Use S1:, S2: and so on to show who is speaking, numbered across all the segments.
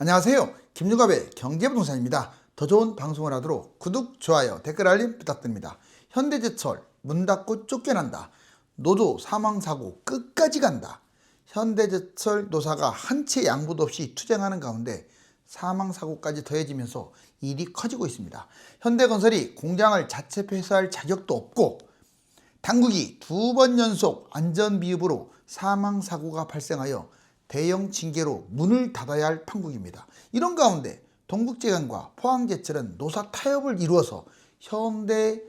S1: 안녕하세요. 김유갑의 경제부동산입니다. 더 좋은 방송을 하도록 구독, 좋아요, 댓글 알림 부탁드립니다. 현대제철 문 닫고 쫓겨난다. 노조 사망사고 끝까지 간다. 현대제철 노사가 한 채 양보도 없이 투쟁하는 가운데 사망사고까지 더해지면서 일이 커지고 있습니다. 현대건설이 공장을 자체 폐쇄할 자격도 없고 당국이 2번 연속 안전미흡으로 사망사고가 발생하여 대형 징계로 문을 닫아야 할 판국입니다. 이런 가운데 동국제강과 포항제철은 노사 타협을 이루어서 현대제철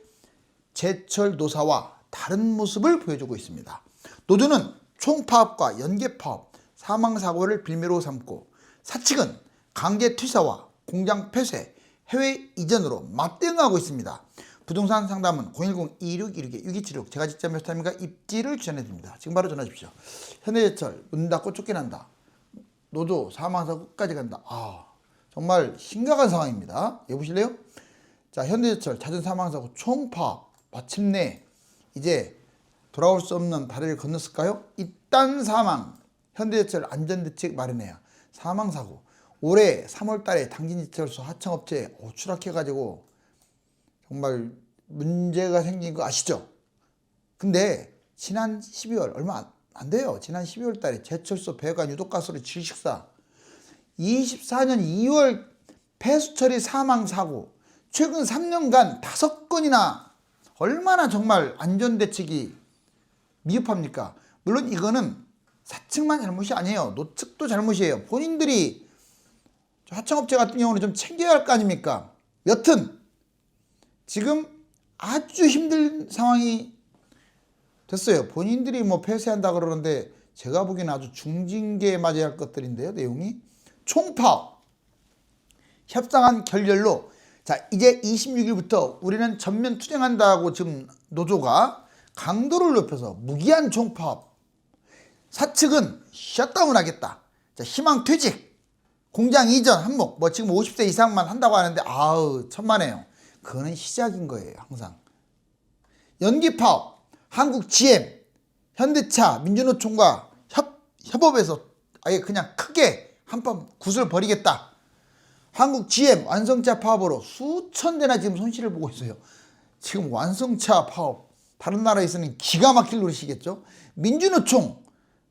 S1: 노사와 다른 모습을 보여주고 있습니다. 노조는 총파업과 연계파업, 사망사고를 빌미로 삼고 사측은 강제 퇴사와 공장 폐쇄, 해외 이전으로 맞대응하고 있습니다. 부동산 상담은 010-2616-6276 제가 직접 몇 타임과 입지를 추천해드립니다. 지금 바로 전화 주십시오. 현대제철 문 닫고 쫓겨난다. 노조 사망사고 끝까지 간다. 정말 심각한 상황입니다. 여보실래요? 자, 현대제철 잦은 사망사고 총파업 마침내 이제 돌아올 수 없는 다리를 건넜을까요? 이딴 사망 현대제철 안전대책 마련해야 사망사고 올해 3월 달에 당진제철소 하청업체 추락해가지고 정말 문제가 생긴 거 아시죠? 근데 지난 12월 얼마 안 돼요. 지난 12월 달에 제철소 배관 유독가스로 질식사 24년 2월 폐수처리 사망사고 최근 3년간 5건이나 얼마나 정말 안전대책이 미흡합니까? 물론 이거는 사측만 잘못이 아니에요. 노측도 잘못이에요. 본인들이 하청업체 같은 경우는 좀 챙겨야 할 거 아닙니까? 여튼 지금 아주 힘든 상황이 됐어요. 본인들이 뭐 폐쇄한다 그러는데 제가 보기에는 아주 중징계에 맞아야 할 것들인데요. 내용이 총파업 협상한 결렬로 자 이제 26일부터 우리는 전면 투쟁한다고 지금 노조가 강도를 높여서 무기한 총파업 사측은 셧다운 하겠다. 자, 희망 퇴직 공장 이전 한목 뭐 지금 50세 이상만 한다고 하는데 천만에요. 그거는 시작인 거예요. 항상 연기파업 한국 GM 현대차 민주노총과 협업해서 아예 그냥 크게 한번 굿을 벌이겠다. 한국 GM 완성차 파업으로 수천 대나 지금 손실을 보고 있어요. 지금 완성차 파업 다른 나라에서는 기가 막힐 노릇이겠죠. 민주노총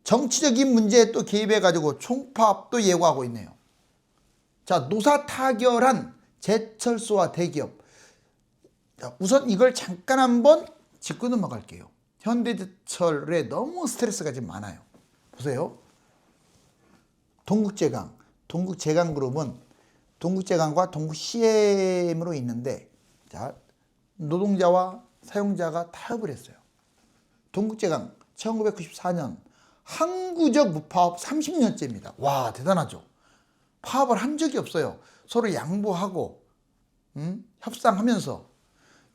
S1: 정치적인 문제에 또 개입해가지고 총파업도 예고하고 있네요. 자, 노사 타결한 제철소와 대기업 우선 이걸 잠깐 한번 짚고 넘어갈게요. 현대제철에 너무 스트레스가 지금 많아요. 보세요. 동국제강그룹은 동국제강과 동국CM으로 있는데 자, 노동자와 사용자가 타협을 했어요. 동국제강 1994년 항구적 무파업 30년째입니다. 와, 대단하죠. 파업을 한 적이 없어요. 서로 양보하고 협상하면서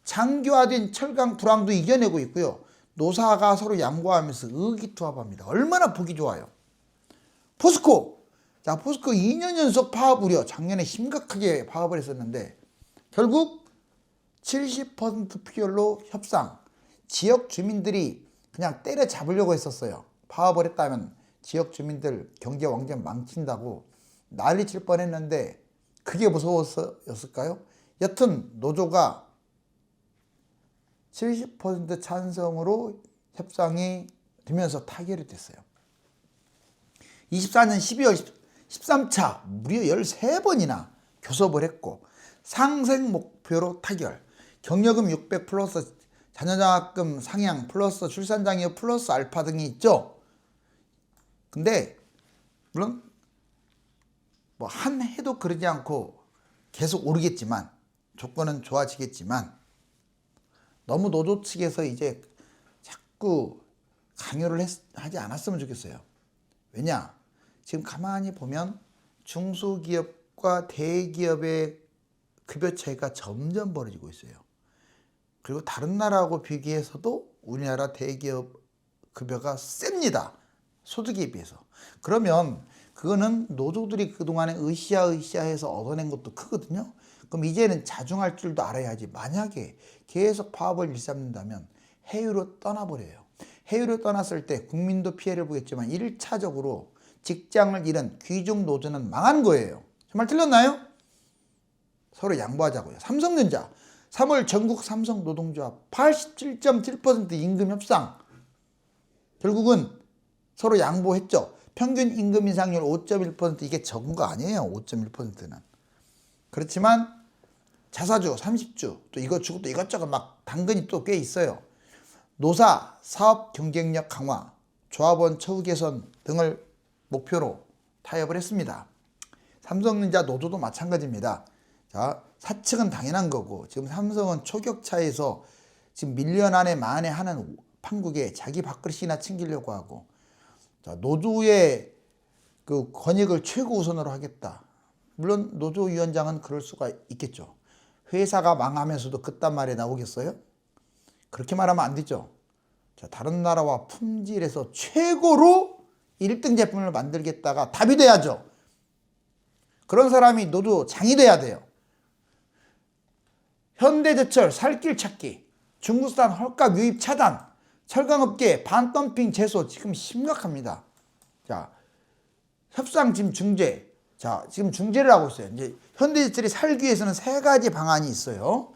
S1: 장기화된 철강 불황도 이겨내고 있고요. 노사가 서로 양보하면서 의기투합합니다. 얼마나 보기 좋아요. 포스코. 자, 포스코 2년 연속 파업 우려. 작년에 심각하게 파업을 했었는데 결국 70% 피결로 협상. 지역 주민들이 그냥 때려잡으려고 했었어요. 파업을 했다면 지역 주민들 경제 완전 망친다고 난리칠 뻔했는데 그게 무서웠을까요? 여튼 노조가 70% 찬성으로 협상이 되면서 타결이 됐어요. 24년 12월 13차 무려 13번이나 교섭을 했고 상생 목표로 타결. 경여금 600 플러스 자녀장학금 상향 플러스 출산장려 플러스 알파 등이 있죠. 근데 물론 뭐 한 해도 그러지 않고 계속 오르겠지만 조건은 좋아지겠지만 너무 노조 측에서 이제 자꾸 강요를 하지 않았으면 좋겠어요. 왜냐? 지금 가만히 보면 중소기업과 대기업의 급여 차이가 점점 벌어지고 있어요. 그리고 다른 나라하고 비교해서도 우리나라 대기업 급여가 셉니다. 소득에 비해서. 그러면 그거는 노조들이 그동안에 으쌰으쌰해서 얻어낸 것도 크거든요. 그럼 이제는 자중할 줄도 알아야지. 만약에 계속 파업을 일삼는다면 해외로 떠나버려요. 해외로 떠났을 때 국민도 피해를 보겠지만 1차적으로 직장을 잃은 귀족 노조는 망한 거예요. 정말 틀렸나요? 서로 양보하자고요. 삼성전자 3월 전국 삼성 노동조합 87.7% 임금 협상. 결국은 서로 양보했죠. 평균 임금 인상률 5.1%, 이게 적은 거 아니에요. 5.1%는. 그렇지만 자사주 30주 또 이것 주고 또 이것저것 막 당근이 또 꽤 있어요. 노사 사업 경쟁력 강화, 조합원 처우 개선 등을 목표로 타협을 했습니다. 삼성전자 노조도 마찬가지입니다. 자, 사측은 당연한 거고 지금 삼성은 초격차에서 지금 밀년 안에 만에 하는 판국에 자기 밥그릇이나 챙기려고 하고, 자, 노조의 그 권익을 최고 우선으로 하겠다. 물론 노조위원장은 그럴 수가 있겠죠. 회사가 망하면서도 그딴 말이 나오겠어요? 그렇게 말하면 안 되죠. 자, 다른 나라와 품질에서 최고로 1등 제품을 만들겠다가 답이 돼야죠. 그런 사람이 노조장이 돼야 돼요. 현대제철 살길 찾기, 중국산 헐값 유입 차단, 철강업계 반덤핑 제소 지금 심각합니다. 자, 협상 지금 중재. 자, 지금 중재를 하고 있어요. 이제 현대제철이 살기 위해서는 3가지 방안이 있어요.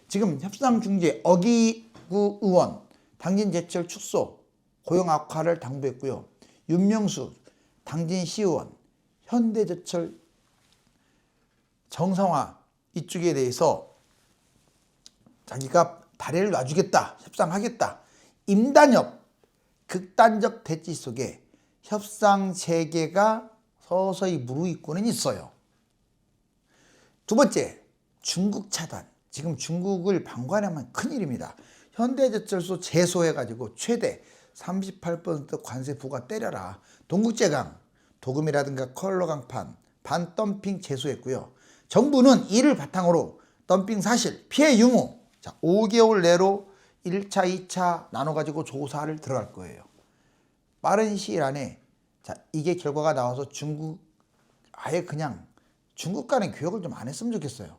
S1: 지금 협상 중재 어기구 의원, 당진제철 축소, 고용 악화를 당부했고요. 윤명수 당진시의원, 현대제철 정상화 이쪽에 대해서 자기가 다리를 놔주겠다, 협상하겠다. 임단협, 극단적 대치 속에 협상 체계가 서서히 무르익고는 있어요. 두 번째, 중국 차단. 지금 중국을 방관하면 큰일입니다. 현대제철소 제소해가지고 최대 38% 관세 부과 때려라. 동국제강, 도금이라든가 컬러 강판, 반덤핑 제소했고요. 정부는 이를 바탕으로 덤핑 사실, 피해 유무, 자, 5개월 내로 1차, 2차 나눠가지고 조사를 들어갈 거예요. 빠른 시일 안에, 자, 이게 결과가 나와서 중국, 아예 그냥 중국과는 교역을 좀 안 했으면 좋겠어요.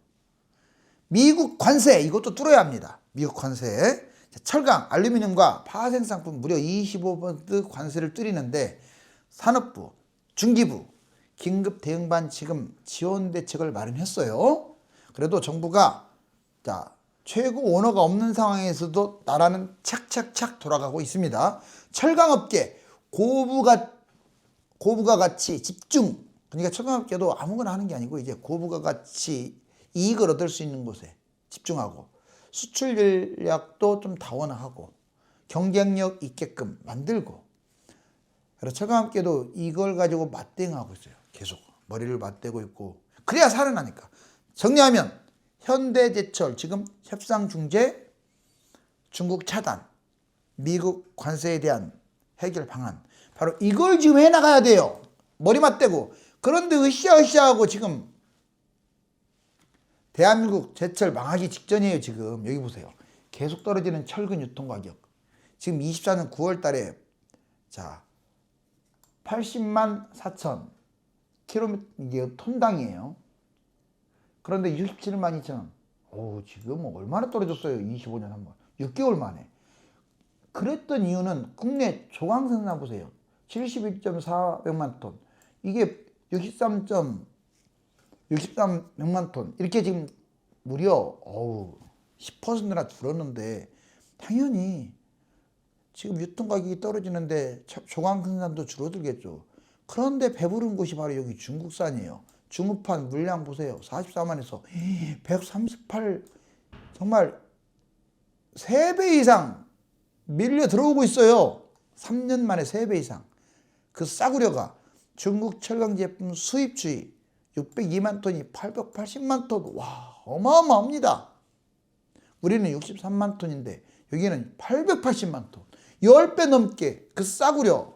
S1: 미국 관세, 이것도 뚫어야 합니다. 미국 관세. 자, 철강, 알루미늄과 파생상품 무려 25% 관세를 뚫리는데 산업부, 중기부, 긴급 대응반 지금 지원 대책을 마련했어요. 그래도 정부가, 자, 최고 원어가 없는 상황에서도 나라는 착착착 돌아가고 있습니다. 철강업계 고부가 가치 집중. 그러니까 철강업계도 아무거나 하는 게 아니고 이제 고부가 가치 이익을 얻을 수 있는 곳에 집중하고, 수출 전략도 좀 다원화하고 경쟁력 있게끔 만들고. 그래서 철강업계도 이걸 가지고 맞대응하고 있어요. 계속 머리를 맞대고 있고, 그래야 살아나니까. 정리하면 현대제철 지금 협상 중재, 중국 차단, 미국 관세에 대한 해결 방안, 바로 이걸 지금 해나가야 돼요. 머리 맞대고. 그런데 으쌰으쌰하고 지금 대한민국 제철 망하기 직전이에요. 지금 여기 보세요. 계속 떨어지는 철근 유통가격. 지금 24년 9월 달에 자 80만 4천 킬로미터, 이게 톤당이에요. 그런데 67만 2천. 오, 지금 얼마나 떨어졌어요. 25년 한번. 6개월 만에. 그랬던 이유는 국내 조강 생산 보세요. 71.400만 톤. 이게 63.600만 톤. 이렇게 지금 무려 10%나 줄었는데 당연히 지금 유통 가격이 떨어지는데 조강 생산도 줄어들겠죠. 그런데 배부른 곳이 바로 여기 중국산이에요. 중국판 물량 보세요. 44만에서 138, 정말 3배 이상 밀려 들어오고 있어요. 3년 만에 3배 이상. 그 싸구려가 중국 철강 제품 수입주의 602만 톤이 880만 톤. 와, 어마어마합니다. 우리는 63만 톤인데 여기는 880만 톤. 10배 넘게 그 싸구려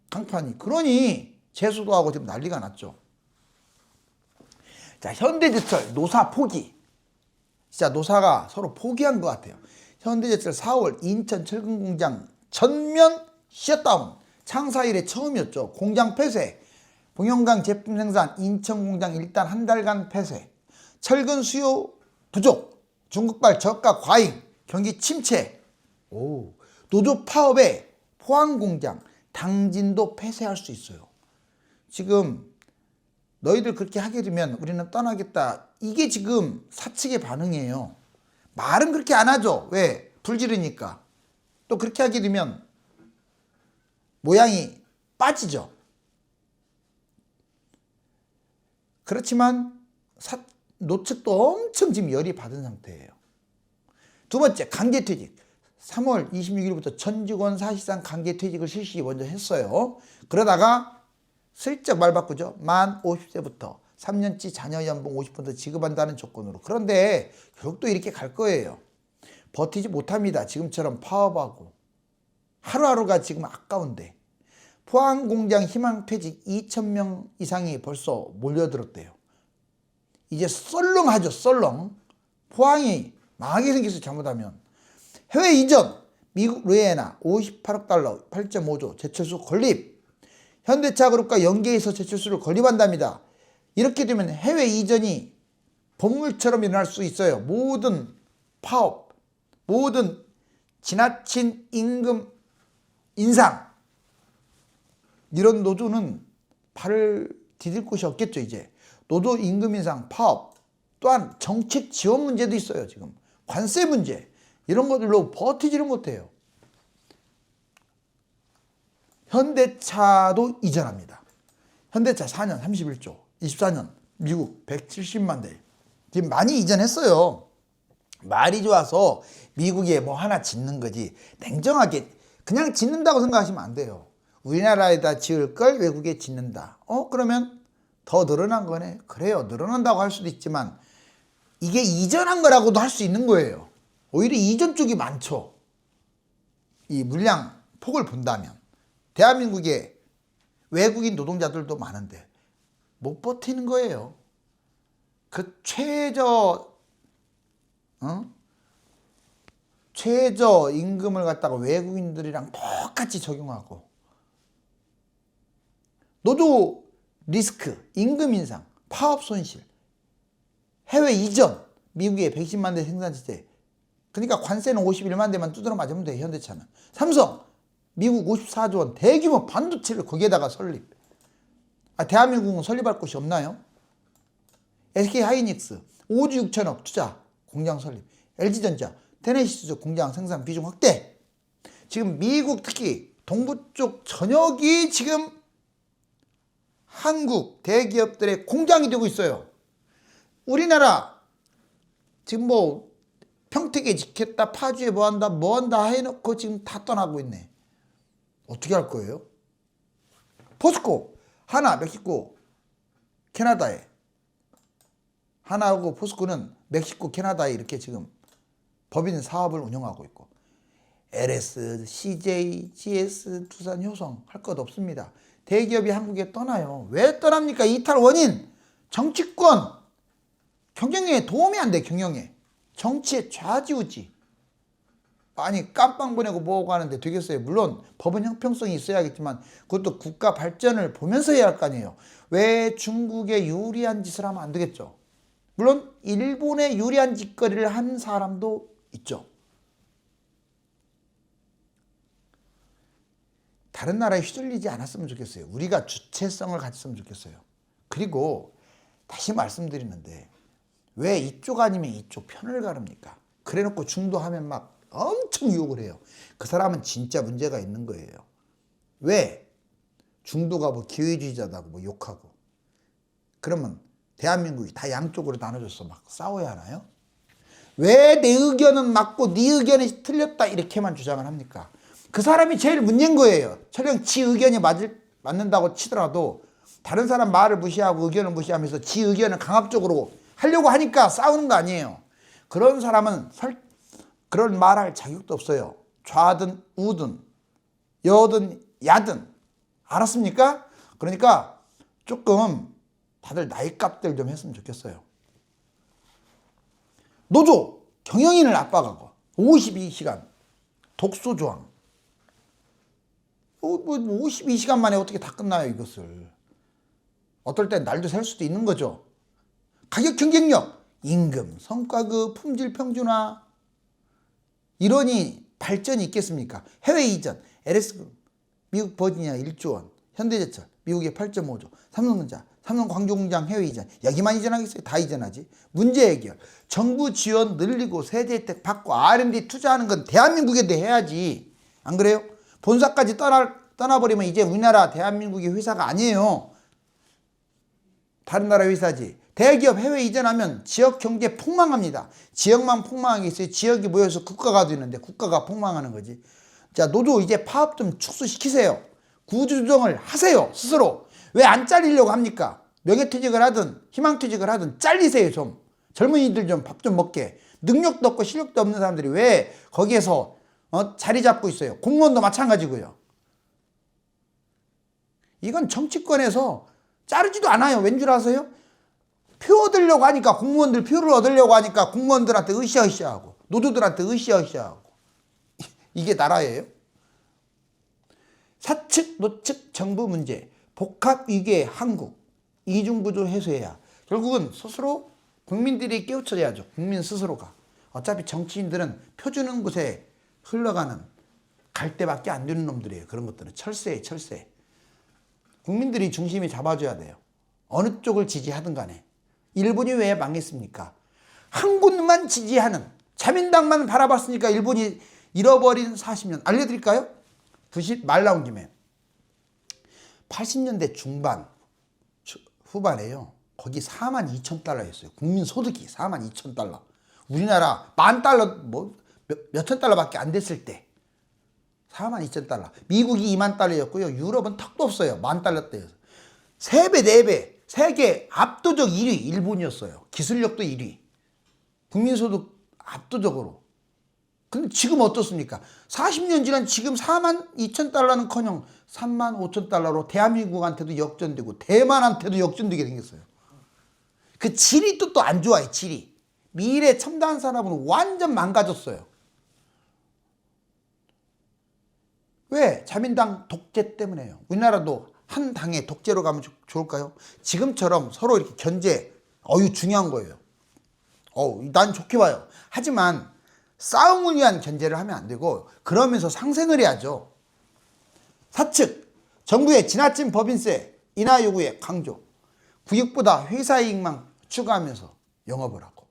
S1: 강판이. 그러니 제소도 하고 지금 난리가 났죠. 자, 현대제철 노사 포기. 진짜 노사가 서로 포기한 것 같아요. 현대제철 4월 인천 철근공장 전면 셧다운. 창사 이래 처음이었죠. 공장 폐쇄. 봉영강 제품 생산 인천 공장 일단 한 달간 폐쇄. 철근 수요 부족. 중국발 저가 과잉. 경기 침체. 오, 노조 파업에 포항 공장 당진도 폐쇄할 수 있어요. 지금 너희들 그렇게 하게 되면 우리는 떠나겠다. 이게 지금 사측의 반응이에요. 말은 그렇게 안 하죠. 왜? 불지르니까. 또 그렇게 하게 되면 모양이 빠지죠. 그렇지만 노측도 엄청 지금 열이 받은 상태예요. 두 번째, 강제퇴직. 3월 26일부터 전 직원 사실상 강제퇴직을 실시 먼저 했어요. 그러다가 슬쩍 말 바꾸죠. 만 50세부터 3년치 자녀 연봉 50% 지급한다는 조건으로. 그런데 결국 또 이렇게 갈 거예요. 버티지 못합니다. 지금처럼 파업하고. 하루하루가 지금 아까운데. 포항공장 희망퇴직 2,000명 이상이 벌써 몰려들었대요. 이제 썰렁하죠. 썰렁. 포항이 망하게 생겼어요. 잘못하면. 해외 이전. 미국 루이애나 58억 달러 8.5조 제철소 건립. 현대차 그룹과 연계해서 제철소를 건립한답니다. 이렇게 되면 해외 이전이 본물처럼 일어날 수 있어요. 모든 파업, 모든 지나친 임금 인상, 이런 노조는 발을 디딜 곳이 없겠죠. 이제 노조 임금 인상, 파업, 또한 정책 지원 문제도 있어요. 지금 관세 문제, 이런 것들로 버티지를 못해요. 현대차도 이전합니다. 현대차 4년 31조, 24년 미국 170만 대. 지금 많이 이전했어요. 말이 좋아서 미국에 뭐 하나 짓는 거지, 냉정하게 그냥 짓는다고 생각하시면 안 돼요. 우리나라에다 지을 걸 외국에 짓는다. 그러면 더 늘어난 거네. 그래요. 늘어난다고 할 수도 있지만 이게 이전한 거라고도 할 수 있는 거예요. 오히려 이전 쪽이 많죠. 이 물량 폭을 본다면. 대한민국에 외국인 노동자들도 많은데 못 버티는 거예요. 그 최저 임금을 갖다가 외국인들이랑 똑같이 적용하고, 노조 리스크, 임금 인상, 파업 손실, 해외 이전, 미국의 110만 대 생산지대, 그러니까 관세는 51만 대만 두드러 맞으면 돼요. 현대차는. 삼성, 미국 54조 원 대규모 반도체를 거기에다가 설립. 대한민국은 설립할 곳이 없나요? SK하이닉스 5조 6천억 투자 공장 설립. LG전자 테네시스 공장 생산 비중 확대. 지금 미국 특히 동부 쪽 전역이 지금 한국 대기업들의 공장이 되고 있어요. 우리나라 지금 뭐 평택에 짓겠다, 파주에 뭐한다 해놓고 지금 다 떠나고 있네. 어떻게 할 거예요? 포스코, 하나, 멕시코, 캐나다에. 하나하고 포스코는 멕시코, 캐나다에 이렇게 지금 법인 사업을 운영하고 있고, LS, CJ, GS, 두산, 효성 할 것 없습니다. 대기업이 한국에 떠나요. 왜 떠납니까? 이탈 원인, 정치권, 경영에 도움이 안 돼. 경영에. 정치의 좌지우지. 아니 깜빵 보내고 뭐하고 하는데 되겠어요. 물론 법은 형평성이 있어야겠지만 그것도 국가 발전을 보면서 해야 할 거 아니에요. 왜 중국에 유리한 짓을 하면 안 되겠죠. 물론 일본에 유리한 짓거리를 한 사람도 있죠. 다른 나라에 휘둘리지 않았으면 좋겠어요. 우리가 주체성을 가졌으면 좋겠어요. 그리고 다시 말씀드리는데 왜 이쪽 아니면 이쪽 편을 가릅니까? 그래놓고 중도하면 막 엄청 욕을 해요. 그 사람은 진짜 문제가 있는 거예요. 왜? 중도가 뭐 기회주의자다고 뭐 욕하고. 그러면 대한민국이 다 양쪽으로 나눠져서 막 싸워야 하나요? 왜 내 의견은 맞고 네 의견이 틀렸다 이렇게만 주장을 합니까? 그 사람이 제일 문제인 거예요. 설령 지 의견이 맞는다고 치더라도 다른 사람 말을 무시하고 의견을 무시하면서 지 의견을 강압적으로 하려고 하니까 싸우는 거 아니에요. 그런 사람은 그런 말할 자격도 없어요. 좌든 우든 여든 야든. 알았습니까? 그러니까 조금 다들 나이값들 좀 했으면 좋겠어요. 노조 경영인을 압박하고 52시간 독소조항. 52시간 만에 어떻게 다 끝나요 이것을. 어떨 땐 날도 샐 수도 있는 거죠. 가격 경쟁력, 임금, 성과급, 품질 평준화, 이러니 발전이 있겠습니까? 해외 이전, LS 미국 버지니아 1조 원, 현대제철 미국의 8.5조, 삼성전자 삼성 광주공장 해외 이전. 여기만 이전하겠어요? 다 이전하지. 문제 해결. 정부 지원 늘리고 세제 혜택 받고 R&D 투자하는 건 대한민국에도 해야지. 안 그래요? 본사까지 떠나버리면 이제 우리나라 대한민국의 회사가 아니에요. 다른 나라 회사지. 대기업 해외 이전하면 지역 경제 폭망합니다. 지역만 폭망하겠어요? 지역이 모여서 국가가 되는데 국가가 폭망하는 거지. 자, 노조 이제 파업 좀 축소시키세요. 구조조정을 하세요. 스스로. 왜 안 잘리려고 합니까? 명예퇴직을 하든 희망퇴직을 하든 잘리세요 좀. 젊은이들 좀 밥 좀 먹게. 능력도 없고 실력도 없는 사람들이 왜 거기에서 자리 잡고 있어요. 공무원도 마찬가지고요. 이건 정치권에서 자르지도 않아요. 왠 줄 아세요? 표 얻으려고 하니까 공무원들 표를 얻으려고 하니까 공무원들한테 으쌰으쌰하고 노조들한테 으쌰으쌰하고 이게 나라예요? 사측 노측 정부 문제 복합 위기의 한국 이중구조 해소해야 결국은 스스로 국민들이 깨우쳐야죠. 국민 스스로가. 어차피 정치인들은 표 주는 곳에 흘러가는 갈대밖에 안 되는 놈들이에요. 그런 것들은 철새예요. 철새. 국민들이 중심이 잡아줘야 돼요. 어느 쪽을 지지하든 간에. 일본이 왜 망했습니까? 한 곳만 지지하는 자민당만 바라봤으니까 일본이 잃어버린 40년. 알려드릴까요? 90 말 나온 김에 80년대 중반 후반에요. 거기 42,000달러였어요. 국민 소득이 42,000달러. 우리나라 10,000달러 뭐 몇천 달러밖에 안 됐을 때 42,000달러. 미국이 20,000달러였고요. 유럽은 턱도 없어요. 10,000달러대였어요. 3배, 4배. 세계 압도적 1위 일본이었어요. 기술력도 1위. 국민소득 압도적으로. 근데 지금 어떻습니까? 40년 지난 지금 42,000달러는커녕 35,000달러로 대한민국한테도 역전되고 대만한테도 역전되게 생겼어요. 그 질이 또 안 좋아요. 질이. 미래 첨단 산업은 완전 망가졌어요. 왜? 자민당 독재 때문에요. 우리나라도 한 당의 독재로 가면 좋을까요? 지금처럼 서로 이렇게 견제, 중요한 거예요. 난 좋게 봐요. 하지만 싸움을 위한 견제를 하면 안 되고 그러면서 상생을 해야죠. 사측, 정부의 지나친 법인세 인하 요구에 강조. 구역보다 회사 이익만 추구하면서 영업을 하고.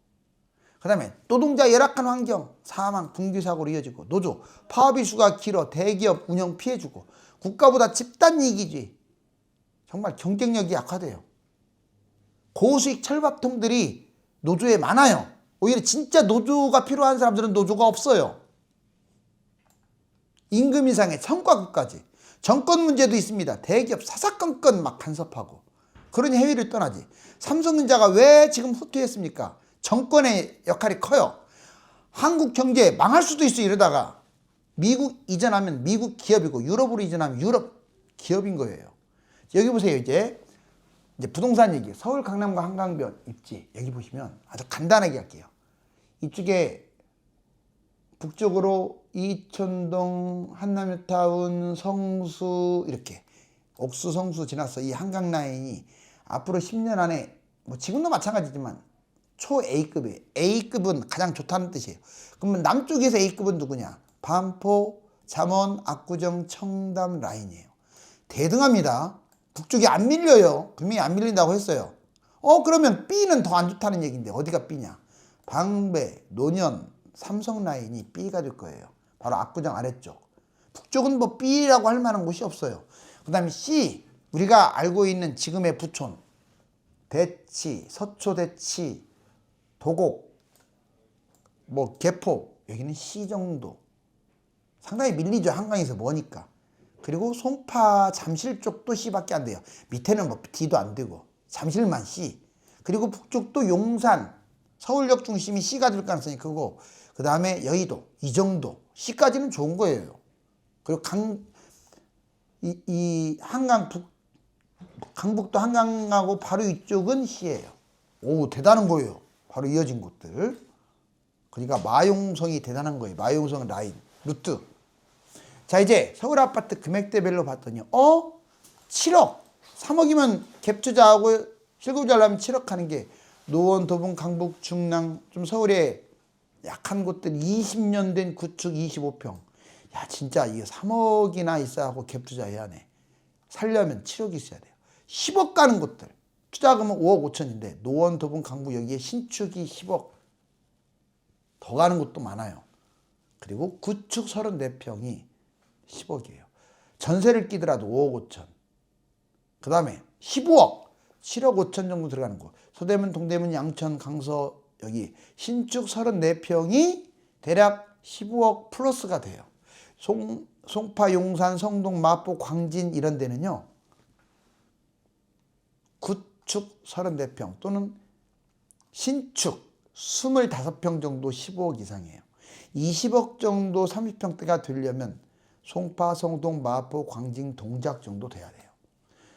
S1: 그 다음에 노동자 열악한 환경, 사망, 분규사고로 이어지고 노조, 파업 이슈가 길어 대기업 운영 피해주고 국가보다 집단 이익이지. 정말 경쟁력이 약화돼요. 고수익 철밥통들이 노조에 많아요. 오히려 진짜 노조가 필요한 사람들은 노조가 없어요. 임금 인상에 성과급까지. 정권 문제도 있습니다. 대기업 사사건건 막 간섭하고. 그러니 해외를 떠나지. 삼성전자가 왜 지금 후퇴했습니까? 정권의 역할이 커요. 한국 경제 망할 수도 있어 이러다가 미국 이전하면 미국 기업이고 유럽으로 이전하면 유럽 기업인 거예요. 여기 보세요. 이제 부동산 얘기. 서울 강남과 한강변 입지. 여기 보시면 아주 간단하게 할게요. 이쪽에 북쪽으로 이천동, 한남뉴타운, 성수 이렇게 옥수, 성수 지나서 이 한강 라인이 앞으로 10년 안에 뭐 지금도 마찬가지지만 초 A급이에요. A급은 가장 좋다는 뜻이에요. 그러면 남쪽에서 A급은 누구냐? 반포, 잠원, 압구정, 청담 라인이에요. 대등합니다. 북쪽이 안 밀려요. 분명히 안 밀린다고 했어요. 그러면 B는 더 안 좋다는 얘기인데 어디가 B냐? 방배, 논현, 삼성 라인이 B가 될 거예요. 바로 압구정 아래쪽. 북쪽은 뭐 B라고 할 만한 곳이 없어요. 그 다음에 C, 우리가 알고 있는 지금의 부촌, 대치, 서초대치, 도곡, 뭐 개포, 여기는 C 정도. 상당히 밀리죠. 한강에서 머니까. 그리고 송파, 잠실 쪽도 C밖에 안 돼요. 밑에는 뭐 D도 안 되고 잠실만 C. 그리고 북쪽도 용산, 서울역 중심이 C가 될 가능성이 크고 그 다음에 여의도, 이 정도 C까지는 좋은 거예요. 그리고 한강 강북도 한강하고 바로 이쪽은 C예요. 오, 대단한 거예요. 바로 이어진 곳들. 그러니까 마용성이 대단한 거예요. 마용성 라인, 루트. 자, 이제 서울 아파트 금액대별로 봤더니 7억, 3억이면 갭 투자하고 실거주 하려면 7억 하는 게 노원, 도봉, 강북, 중랑 좀 서울에 약한 곳들 20년 된 구축 25평. 야, 진짜 이거 3억이나 있어야 하고 갭 투자해야 하네. 살려면 7억이 있어야 돼요. 10억 가는 곳들. 투자금은 5억 5천인데 노원, 도분, 강북 여기에 신축이 10억 더 가는 곳도 많아요. 그리고 구축 34평이 10억이에요. 전세를 끼더라도 5억 5천. 그 다음에 15억, 7억 5천 정도 들어가는 곳. 서대문, 동대문, 양천, 강서 여기 신축 34평이 대략 15억 플러스가 돼요. 송파, 용산, 성동, 마포, 광진 이런 데는요. 구축 34평 또는 신축 25평 정도 15억 이상이에요. 20억 정도 30평대가 되려면 송파, 성동, 마포, 광진, 동작 정도 돼야 돼요.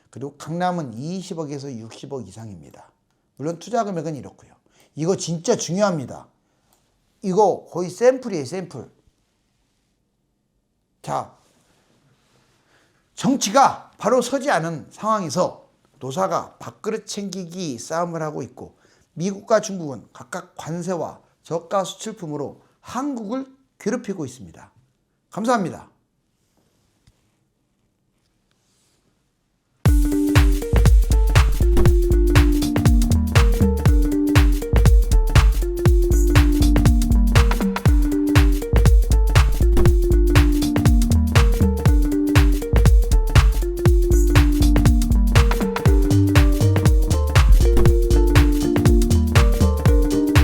S1: 그리고 강남은 20억에서 60억 이상입니다. 물론 투자 금액은 이렇고요. 이거 진짜 중요합니다. 이거 거의 샘플이에요, 샘플. 자, 정치가 바로 서지 않은 상황에서 노사가 밥그릇 챙기기 싸움을 하고 있고 미국과 중국은 각각 관세와 저가 수출품으로 한국을 괴롭히고 있습니다. 감사합니다.